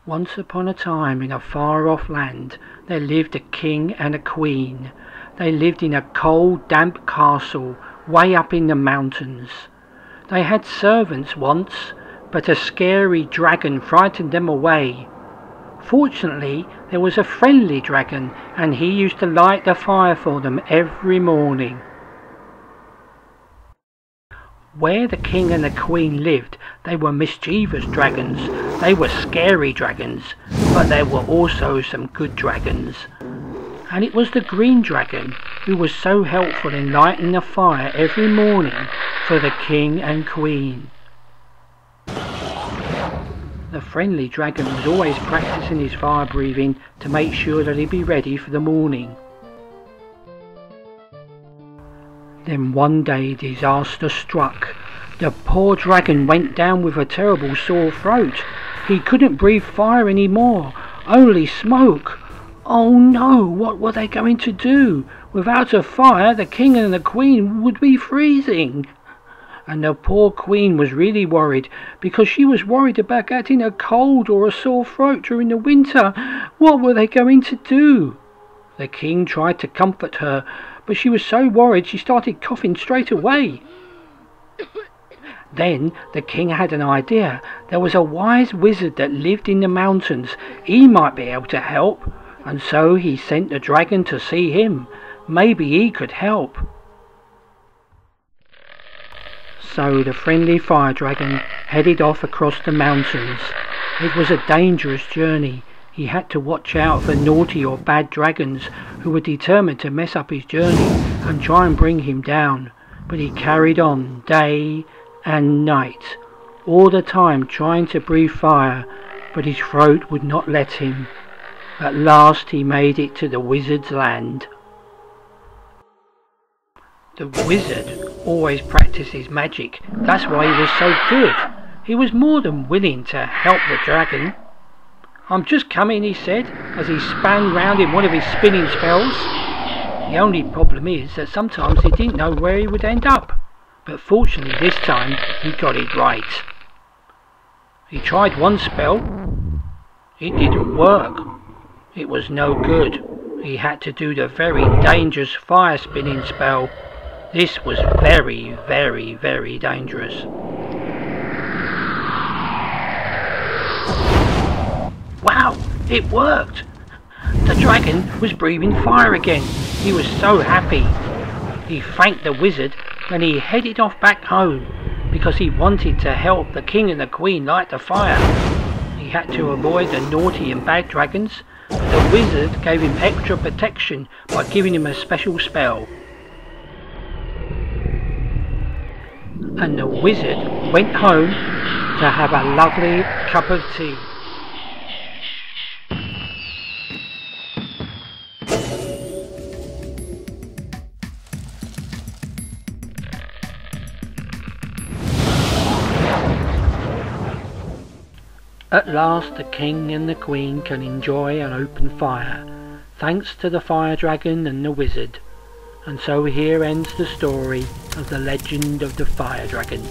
Once upon a time, in a far-off land, there lived a king and a queen. They lived in a cold, damp castle way up in the mountains. They had servants once, but a scary dragon frightened them away. Fortunately, there was a friendly dragon, and he used to light the fire for them every morning. Where the king and the queen lived, they were mischievous dragons. They were scary dragons, but there were also some good dragons. And it was the green dragon who was so helpful in lighting the fire every morning for the king and queen. The friendly dragon was always practicing his fire breathing to make sure that he'd be ready for the morning. Then one day disaster struck. The poor dragon went down with a terrible sore throat. He couldn't breathe fire any more, only smoke. Oh no, what were they going to do? Without a fire, the king and the queen would be freezing. And the poor queen was really worried, because she was worried about getting a cold or a sore throat during the winter. What were they going to do? The king tried to comfort her, but she was so worried she started coughing straight away. Then the king had an idea. There was a wise wizard that lived in the mountains. He might be able to help, and so he sent the dragon to see him. Maybe he could help. So the friendly fire dragon headed off across the mountains. It was a dangerous journey. He had to watch out for naughty or bad dragons who were determined to mess up his journey and try and bring him down. But he carried on day and night, all the time trying to breathe fire, but his throat would not let him. At last he made it to the wizard's land. The wizard always practiced his magic. That's why he was so good. He was more than willing to help the dragon. "I'm just coming," he said, as he span round in one of his spinning spells. The only problem is that sometimes he didn't know where he would end up. But fortunately this time he got it right. He tried one spell. It didn't work. It was no good. He had to do the very dangerous fire spinning spell. This was very, very, very dangerous. Wow, it worked! The dragon was breathing fire again. He was so happy. He thanked the wizard and he headed off back home because he wanted to help the king and the queen light the fire. He had to avoid the naughty and bad dragons. The wizard gave him extra protection by giving him a special spell. And the wizard went home to have a lovely cup of tea. At last the king and the queen can enjoy an open fire, thanks to the fire dragon and the wizard. And so here ends the story of the legend of the fire dragon.